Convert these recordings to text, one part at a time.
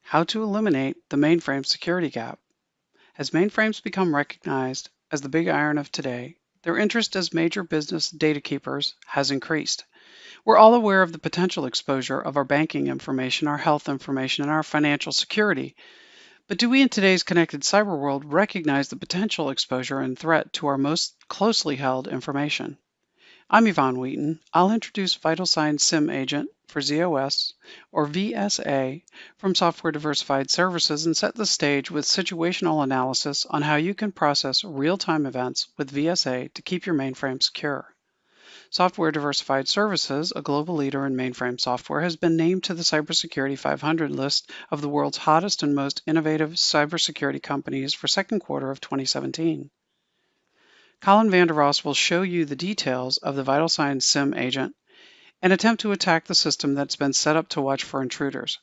How to eliminate the mainframe security gap. As mainframes become recognized as the big iron of today, their interest as major business data keepers has increased. We're all aware of the potential exposure of our banking information, our health information, and our financial security. But do we in today's connected cyber world recognize the potential exposure and threat to our most closely held information? I'm Yvonne Wheaton. I'll introduce VitalSigns SIEM Agent for ZOS, or VSA, from Software Diversified Services and set the stage with situational analysis on how you can process real-time events with VSA to keep your mainframe secure. Software Diversified Services, a global leader in mainframe software, has been named to the Cybersecurity 500 list of the world's hottest and most innovative cybersecurity companies for second quarter of 2017. Colin van der Ross will show you the details of the VitalSigns SIEM agent and attempt to attack the system that's been set up to watch for intruders.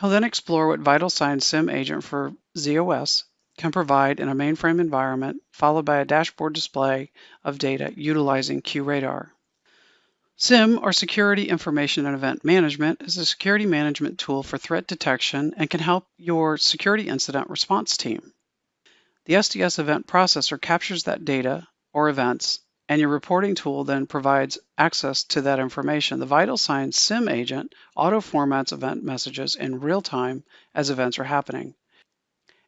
He'll then explore what VitalSigns SIEM agent for ZOS can provide in a mainframe environment, followed by a dashboard display of data utilizing QRadar. SIEM, or Security Information and Event Management, is a security management tool for threat detection and can help your security incident response team. The SDS event processor captures that data or events, and your reporting tool then provides access to that information. The VitalSigns SIEM agent auto-formats event messages in real time as events are happening.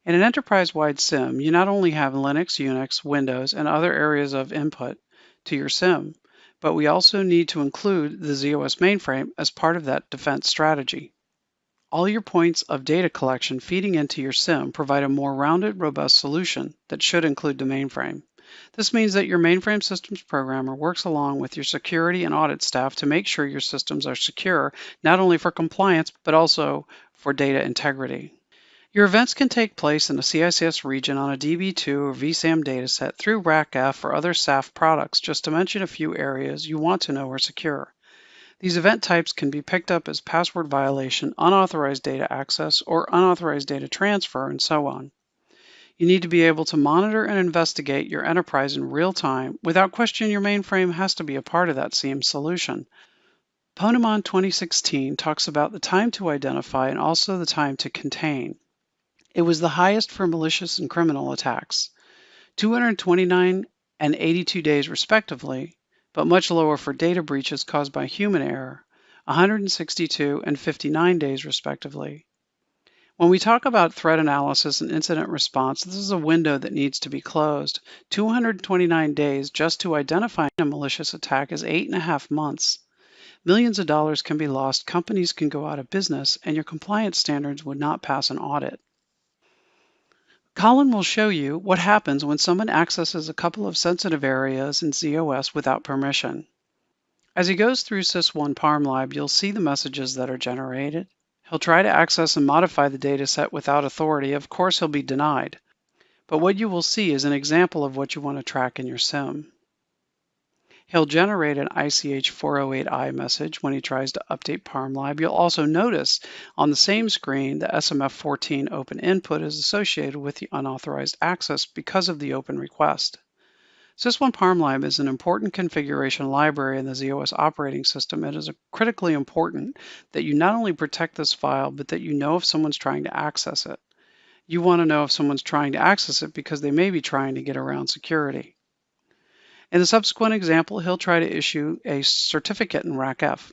In an enterprise-wide SIEM, you not only have Linux, Unix, Windows, and other areas of input to your SIEM, but we also need to include the ZOS mainframe as part of that defense strategy. All your points of data collection feeding into your SIEM provide a more rounded, robust solution that should include the mainframe. This means that your mainframe systems programmer works along with your security and audit staff to make sure your systems are secure, not only for compliance, but also for data integrity. Your events can take place in a CICS region on a DB2 or vSAM dataset through RACF or other SAF products, just to mention a few areas you want to know are secure. These event types can be picked up as password violation, unauthorized data access, or unauthorized data transfer, and so on. You need to be able to monitor and investigate your enterprise in real time. Without question, your mainframe has to be a part of that SIEM solution. Ponemon 2016 talks about the time to identify and also the time to contain. It was the highest for malicious and criminal attacks, 229 and 82 days respectively, but much lower for data breaches caused by human error, 162 and 59 days respectively. When we talk about threat analysis and incident response, this is a window that needs to be closed. 229 days just to identify a malicious attack is 8.5 months. Millions of dollars can be lost, companies can go out of business, and your compliance standards would not pass an audit. Colin will show you what happens when someone accesses a couple of sensitive areas in ZOS without permission. As he goes through sys1 ParmLab, you'll see the messages that are generated. He'll try to access and modify the dataset without authority. Of course, he'll be denied. But what you will see is an example of what you want to track in your SIEM. He'll generate an ICH 408I message when he tries to update ParmLab. You'll also notice on the same screen the SMF14 open input is associated with the unauthorized access because of the open request. sys1 ParmLab is an important configuration library in the ZOS operating system. It is critically important that you not only protect this file, but that you know if someone's trying to access it. You want to know if someone's trying to access it because they may be trying to get around security. In the subsequent example, he'll try to issue a certificate in RACF.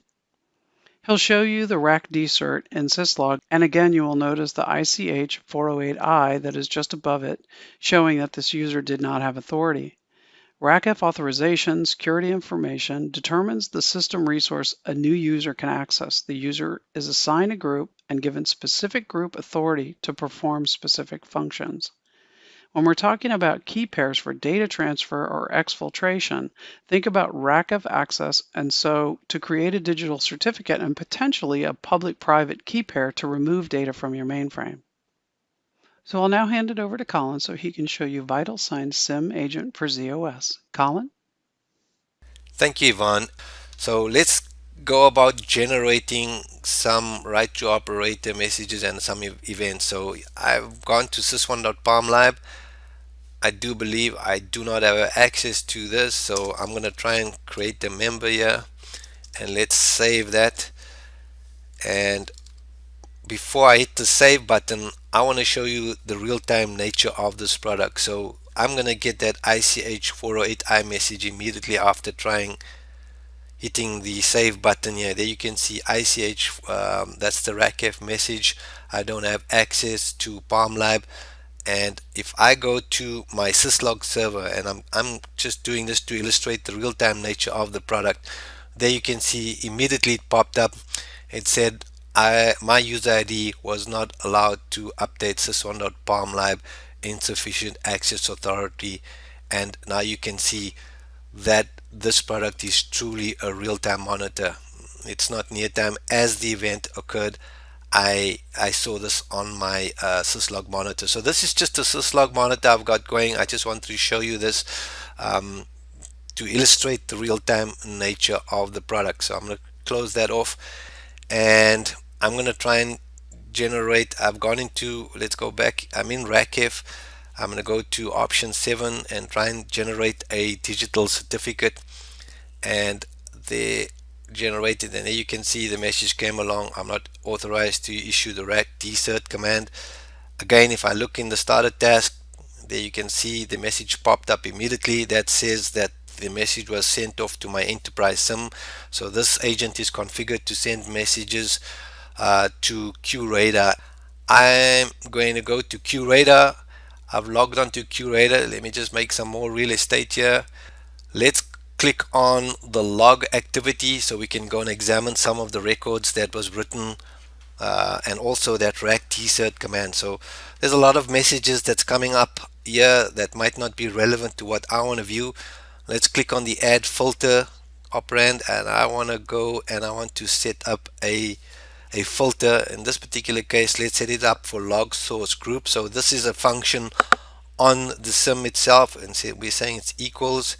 He'll show you the RACD cert in syslog, and again you will notice the ICH 408I that is just above it, showing that this user did not have authority. RACF authorization, security information, determines the system resource a new user can access. The user is assigned a group and given specific group authority to perform specific functions. When we're talking about key pairs for data transfer or exfiltration, think about RACF access, and so to create a digital certificate and potentially a public-private key pair to remove data from your mainframe. So I'll now hand it over to Colin so he can show you VitalSigns SIEM Agent for ZOS. Colin? Thank you, Yvonne. So let's go about generating some right to operator messages and some events. So I've gone to sys1.parmlab. I do believe I do not have access to this, so I'm going to try and create a member here, and let's save that. And before I hit the save button, I want to show you the real-time nature of this product. So I'm gonna get that ICH 408 iMessage immediately after trying hitting the save button here. There you can see ICH, that's the RACF message. I don't have access to PalmLab. And if I go to my syslog server, and I'm just doing this to illustrate the real-time nature of the product, there you can see immediately it popped up. It said my user ID was not allowed to update sys1.palmlab, insufficient access authority. And now you can see that this product is truly a real-time monitor. It's not near-time. As the event occurred, I saw this on my syslog monitor. So this is just a syslog monitor I've got going. I just wanted to show you this um, to illustrate the real-time nature of the product. So I'm going to close that off, and I'm going to try and generate. I've gone into, let's go back, I'm in RACF. I'm going to go to option 7 and try and generate a digital certificate, and they generated, and there you can see the message came along: I'm not authorized to issue the rack dsert command. Again, if I look in the starter task, there you can see the message popped up immediately that says that the message was sent off to my enterprise SIM. So this agent is configured to send messages to QRadar. I'm going to go to QRadar. I've logged on to QRadar. Let me just make some more real estate here. Let's click on the log activity so we can go and examine some of the records that was written, and also that rack dsert command. So there's a lot of messages that's coming up here that might not be relevant to what I want to view. Let's click on the add filter operand, and I want to go and I want to set up a filter. In this particular case, let's set it up for log source group. So this is a function on the SIM itself, and we're saying it's equals.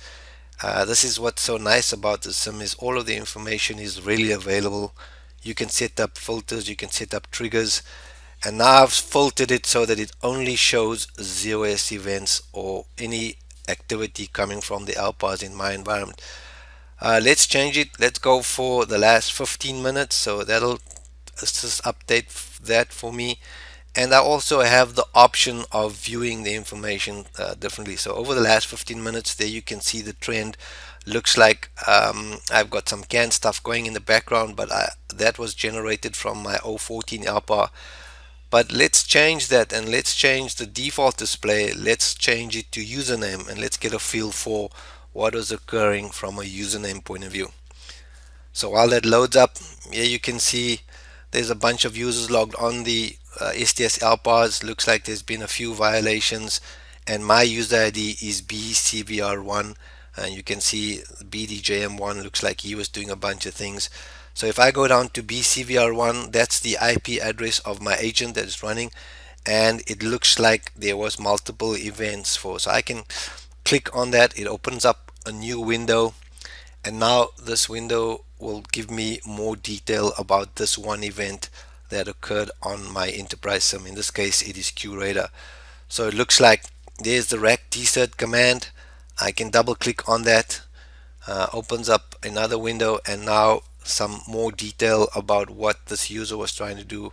This is what's so nice about the SIM, is all of the information is really available. You can set up filters, you can set up triggers, and now I've filtered it so that it only shows ZOS events or any activity coming from the LPAS in my environment. Let's change it. Let's go for the last 15 minutes. So that'll just update that for me. And I also have the option of viewing the information differently. So over the last 15 minutes, there you can see the trend. Looks like I've got some canned stuff going in the background, but that was generated from my 014 alpha. But let's change that, and let's change the default display. Let's change it to username, and let's get a feel for what is occurring from a username point of view. So while that loads up, here you can see there's a bunch of users logged on the STS LPAS. Looks like there's been a few violations, and my user ID is BCVR1, and you can see BDJM1 looks like he was doing a bunch of things. So if I go down to BCVR1, that's the IP address of my agent that is running, and it looks like there was multiple events for. So I can click on that. It opens up a new window, and now this window will give me more detail about this one event that occurred on my enterprise SIM. In this case, it is QRadar. So it looks like there's the rack dsert command. I can double click on that, opens up another window, and now some more detail about what this user was trying to do.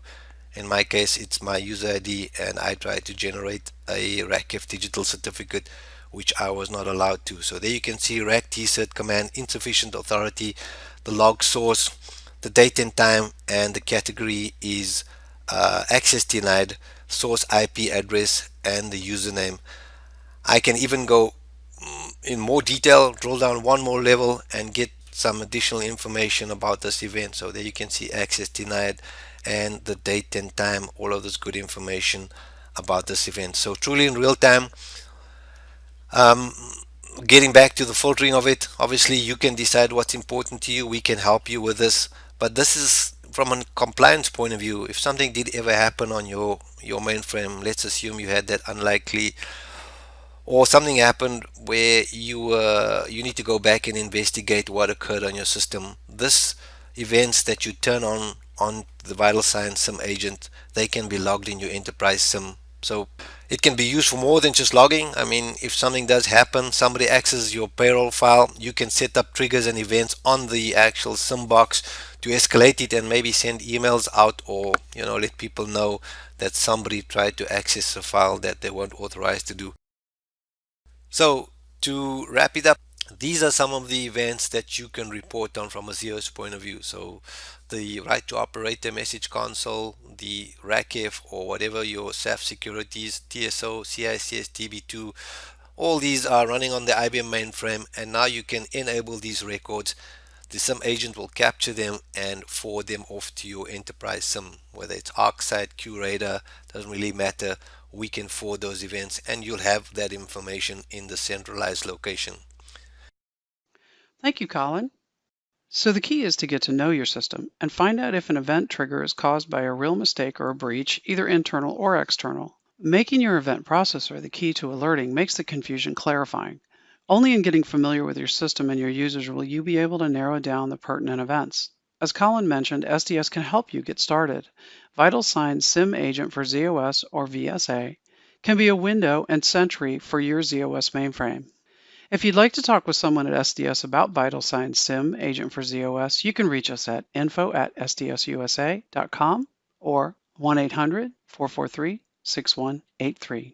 In my case, it's my user ID, and I tried to generate a RACF digital certificate, which I was not allowed to. So there you can see rack dsert command, insufficient authority, the log source, the date and time, and the category is access denied, source IP address, and the username. I can even go in more detail, drill down one more level, and get some additional information about this event. So there you can see access denied and the date and time, all of this good information about this event. So truly in real time. um, Getting back to the filtering of it, obviously you can decide what's important to you. We can help you with this, but this is from a compliance point of view. If something did ever happen on your mainframe, let's assume you had that unlikely, or something happened where you need to go back and investigate what occurred on your system. This events that you turn on the VitalSigns SIEM agent, they can be logged in your enterprise SIM. So it can be used for more than just logging. I mean, if something does happen, somebody accesses your payroll file, you can set up triggers and events on the actual SIM box to escalate it and maybe send emails out, or let people know that somebody tried to access a file that they weren't authorized to do. So to wrap it up, these are some of the events that you can report on from a ZOS point of view. So the right to operator message console, the RACF or whatever your SAF securities, TSO, CICS, TB2, all these are running on the IBM mainframe, and now you can enable these records. The SIM agent will capture them and forward them off to your enterprise SIM, whether it's ArcSight, QRadar, doesn't really matter. We can forward those events and you'll have that information in the centralized location. Thank you, Colin. So the key is to get to know your system and find out if an event trigger is caused by a real mistake or a breach, either internal or external. Making your event processor the key to alerting makes the confusion clarifying. Only in getting familiar with your system and your users will you be able to narrow down the pertinent events. As Colin mentioned, SDS can help you get started. VitalSigns SIEM Agent for ZOS or VSA can be a window and sentry for your ZOS mainframe. If you'd like to talk with someone at SDS about VitalSigns SIEM Agent for ZOS, you can reach us at info@sdsusa.com or 1-800-443-6183.